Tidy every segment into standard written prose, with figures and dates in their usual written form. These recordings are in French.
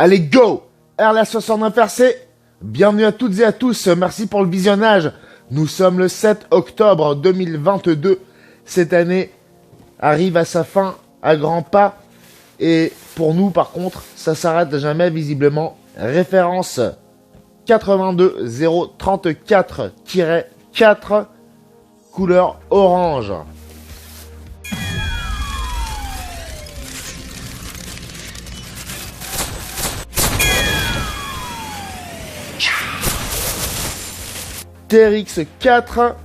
Allez, go! RLA69 RC, bienvenue à toutes et à tous, merci pour le visionnage. Nous sommes le 7 octobre 2022. Cette année arrive à sa fin à grands pas. Et pour nous, par contre, ça s'arrête jamais visiblement. Référence 82034-4, couleur orange. TRX 4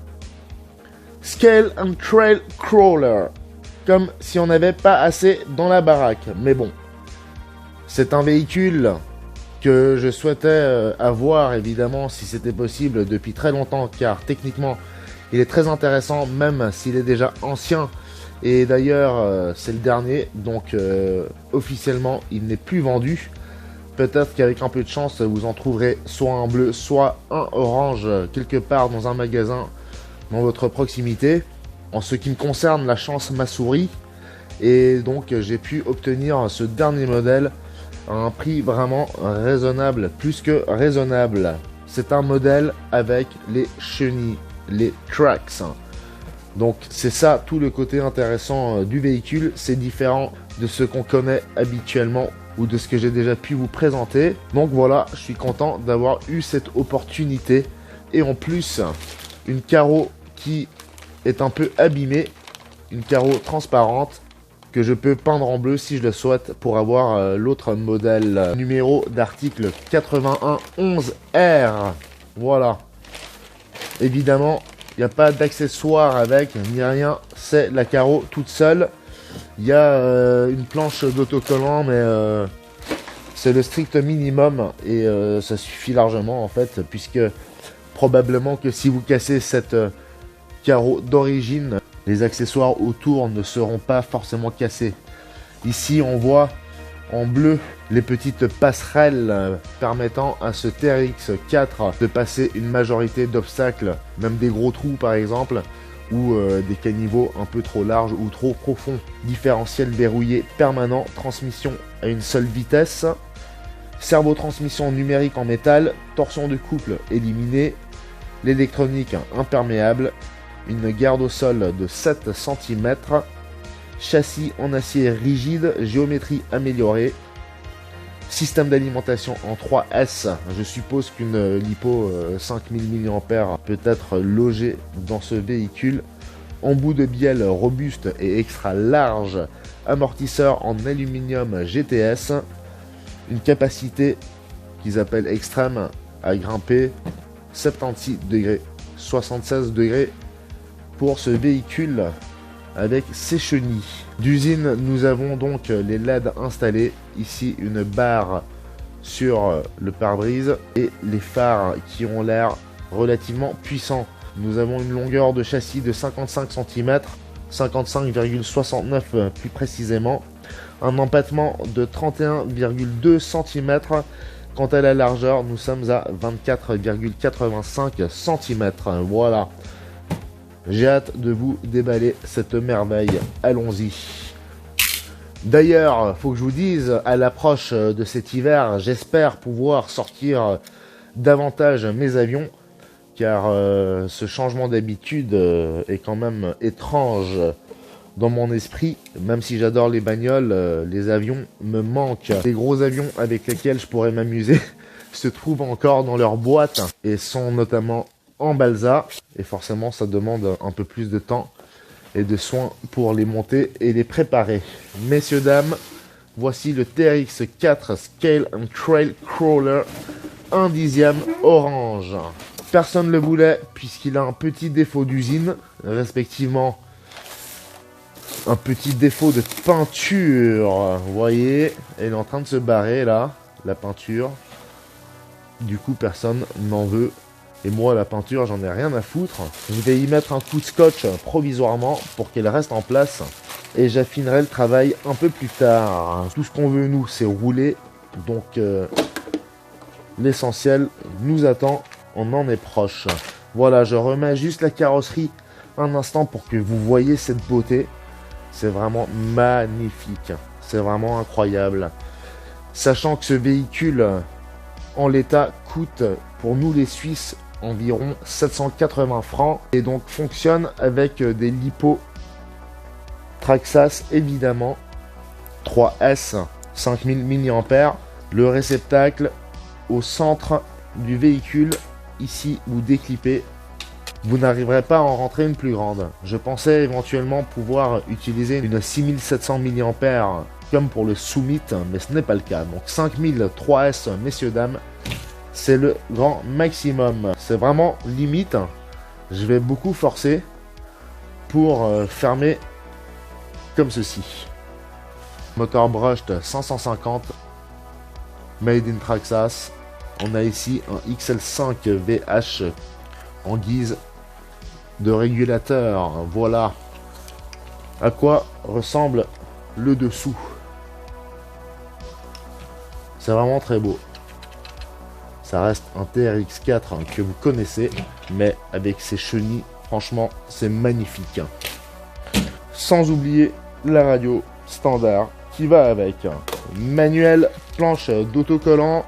Scale and Trail Crawler. Comme si on n'avait pas assez dans la baraque. Mais bon, c'est un véhicule que je souhaitais avoir évidemment si c'était possible depuis très longtemps, car techniquement il est très intéressant même s'il est déjà ancien. Et d'ailleurs c'est le dernier, donc officiellement il n'est plus vendu. Peut-être qu'avec un peu de chance, vous en trouverez soit un bleu, soit un orange quelque part dans un magasin dans votre proximité. En ce qui me concerne, la chance m'a souri. Et donc, j'ai pu obtenir ce dernier modèle à un prix vraiment raisonnable, plus que raisonnable. C'est un modèle avec les chenilles, les tracks. Donc, c'est ça tout le côté intéressant du véhicule. C'est différent de ce qu'on connaît habituellement ou de ce que j'ai déjà pu vous présenter. Donc voilà, je suis content d'avoir eu cette opportunité. Et en plus, une carreau qui est un peu abîmée, une carreau transparente que je peux peindre en bleu si je le souhaite pour avoir l'autre modèle numéro d'article 8111R. Voilà. Évidemment, il n'y a pas d'accessoires avec, ni rien, c'est la carreau toute seule. Il y a une planche d'autocollant, mais c'est le strict minimum et ça suffit largement en fait, puisque probablement que si vous cassez cette carreau d'origine, les accessoires autour ne seront pas forcément cassés. Ici, on voit en bleu les petites passerelles permettant à ce TRX 4 de passer une majorité d'obstacles, même des gros trous par exemple, ou des caniveaux un peu trop larges ou trop profonds. Différentiel verrouillé permanent, transmission à une seule vitesse, servo-transmission numérique en métal, torsion de couple éliminée, l'électronique imperméable, une garde au sol de 7 cm, châssis en acier rigide, géométrie améliorée, système d'alimentation en 3S. Je suppose qu'une lipo 5000 mAh peut être logée dans ce véhicule. Embout de bielle robuste et extra large, amortisseur en aluminium GTS, une capacité qu'ils appellent extrême à grimper 76 degrés, 76 degrés pour ce véhicule avec ses chenilles. D'usine, nous avons donc les LED installés. Ici, une barre sur le pare-brise et les phares qui ont l'air relativement puissants. Nous avons une longueur de châssis de 55 cm, 55,69 plus précisément. Un empattement de 31,2 cm. Quant à la largeur, nous sommes à 24,85 cm. Voilà. J'ai hâte de vous déballer cette merveille. Allons-y. D'ailleurs, faut que je vous dise, à l'approche de cet hiver, j'espère pouvoir sortir davantage mes avions, car ce changement d'habitude est quand même étrange dans mon esprit. Même si j'adore les bagnoles, les avions me manquent. Les gros avions avec lesquels je pourrais m'amuser se trouvent encore dans leur boîte et sont notamment en balsa, et forcément ça demande un peu plus de temps et de soins pour les monter et les préparer. Messieurs, dames, voici le TRX 4 Scale and Trail Crawler 1/10 orange. Personne ne le voulait puisqu'il a un petit défaut d'usine, respectivement un petit défaut de peinture. Vous voyez, elle est en train de se barrer là, la peinture. Du coup, personne n'en veut. Et moi, la peinture, j'en ai rien à foutre. Je vais y mettre un coup de scotch provisoirement pour qu'elle reste en place. Et j'affinerai le travail un peu plus tard. Tout ce qu'on veut, nous, c'est rouler. Donc, l'essentiel nous attend. On en est proche. Voilà, je remets juste la carrosserie un instant pour que vous voyez cette beauté. C'est vraiment magnifique. C'est vraiment incroyable. Sachant que ce véhicule en l'état coûte pour nous les Suisses environ 780 francs et donc fonctionne avec des LiPo Traxxas évidemment 3S 5000 mAh. Le réceptacle au centre du véhicule, ici vous déclipez, vous n'arriverez pas à en rentrer une plus grande. Je pensais éventuellement pouvoir utiliser une 6700 mAh comme pour le Summit, mais ce n'est pas le cas. Donc 5000 3S, messieurs dames, c'est le grand maximum. C'est vraiment limite. Je vais beaucoup forcer pour fermer comme ceci. Moteur brushed 550, made in Traxxas. On a ici un XL5 VH en guise de régulateur. Voilà à quoi ressemble le dessous. C'est vraiment très beau. Ça reste un TRX4 que vous connaissez, mais avec ses chenilles, franchement, c'est magnifique. Sans oublier la radio standard qui va avec. Manuel, planche d'autocollant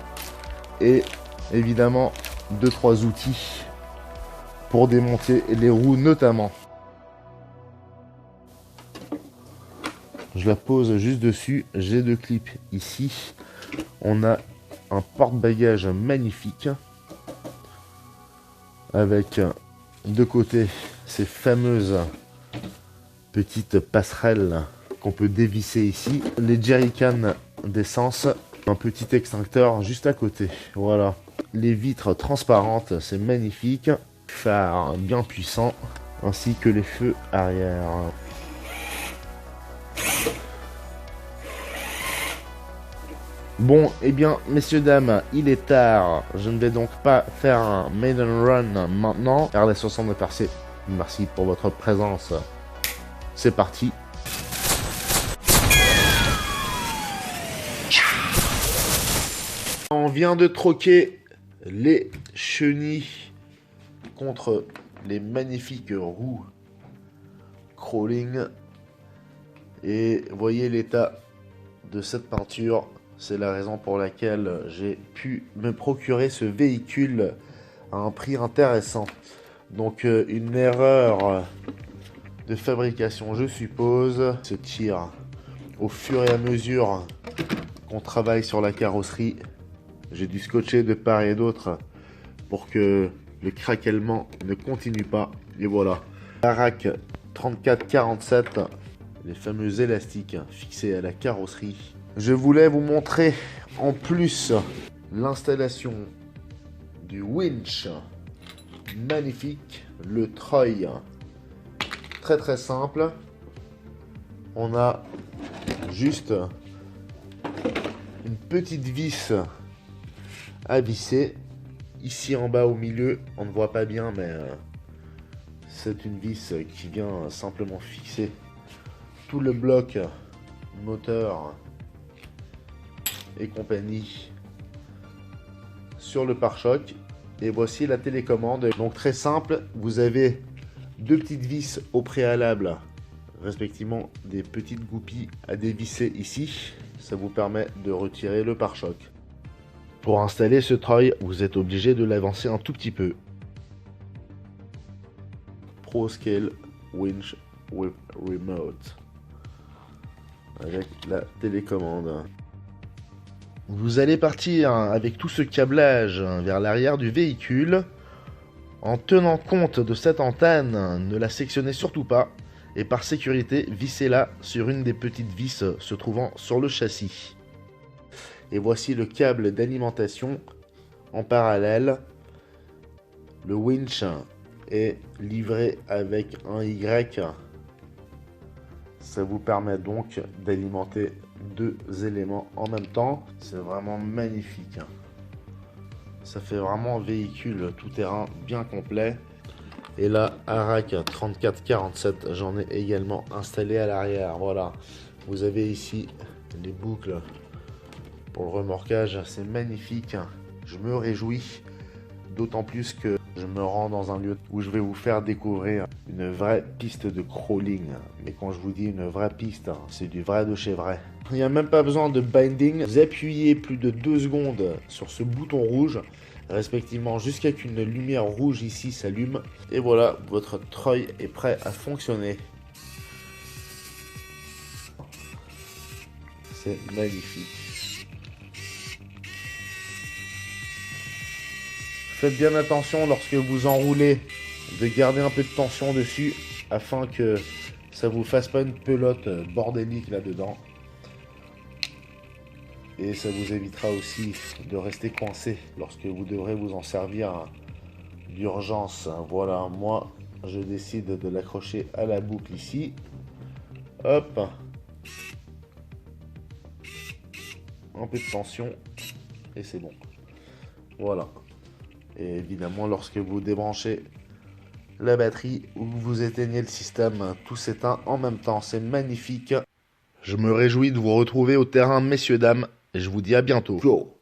et évidemment 2-3 outils pour démonter les roues notamment. Je la pose juste dessus, j'ai 2 clips ici. On a un porte-bagages magnifique avec de côté ces fameuses petites passerelles qu'on peut dévisser ici. Les jerrycans d'essence, un petit extincteur juste à côté. Voilà. Les vitres transparentes, c'est magnifique. Phare bien puissant, ainsi que les feux arrière. Bon, eh bien, messieurs, dames, il est tard. Je ne vais donc pas faire un maiden run maintenant. RD60 de Percé, merci pour votre présence. C'est parti. On vient de troquer les chenilles contre les magnifiques roues crawling. Et voyez l'état de cette peinture. C'est la raison pour laquelle j'ai pu me procurer ce véhicule à un prix intéressant. Donc une erreur de fabrication, je suppose, se tire au fur et à mesure qu'on travaille sur la carrosserie. J'ai dû scotcher de part et d'autre pour que le craquellement ne continue pas. Et voilà. Arac 3447, les fameux élastiques fixés à la carrosserie. Je voulais vous montrer en plus l'installation du winch magnifique, le treuil. Très très simple. On a juste une petite vis à visser. Ici en bas au milieu, on ne voit pas bien, mais c'est une vis qui vient simplement fixer tout le bloc moteur et compagnie sur le pare-choc. Et voici la télécommande. Donc très simple, vous avez 2 petites vis au préalable, respectivement des petites goupilles à dévisser ici. Ça vous permet de retirer le pare-choc. Pour installer ce treuil, vous êtes obligé de l'avancer un tout petit peu. Pro Scale Winch with Remote, avec la télécommande. Vous allez partir avec tout ce câblage vers l'arrière du véhicule. En tenant compte de cette antenne, ne la sectionnez surtout pas. Et par sécurité, vissez-la sur une des petites vis se trouvant sur le châssis. Et voici le câble d'alimentation en parallèle. Le winch est livré avec un Y. Ça vous permet donc d'alimenter 2 éléments en même temps. C'est vraiment magnifique. Ça fait vraiment véhicule tout-terrain bien complet. Et là, Arac 3447, j'en ai également installé à l'arrière. Voilà, vous avez ici les boucles pour le remorquage. C'est magnifique. Je me réjouis, d'autant plus que Je me rends dans un lieu où je vais vous faire découvrir une vraie piste de crawling. Mais quand je vous dis une vraie piste, c'est du vrai de chez vrai. Il n'y a même pas besoin de binding. Vous appuyez plus de 2 secondes sur ce bouton rouge, respectivement jusqu'à qu'une lumière rouge ici s'allume. Et voilà, votre treuil est prêt à fonctionner. C'est magnifique. Faites bien attention lorsque vous enroulez de garder un peu de tension dessus afin que ça vous fasse pas une pelote bordélique là-dedans. Et ça vous évitera aussi de rester coincé lorsque vous devrez vous en servir d'urgence. Voilà, moi je décide de l'accrocher à la boucle ici. Hop. Un peu de tension et c'est bon. Voilà. Et évidemment, lorsque vous débranchez la batterie ou que vous éteignez le système, tout s'éteint en même temps. C'est magnifique. Je me réjouis de vous retrouver au terrain, messieurs, dames, et je vous dis à bientôt. Ciao.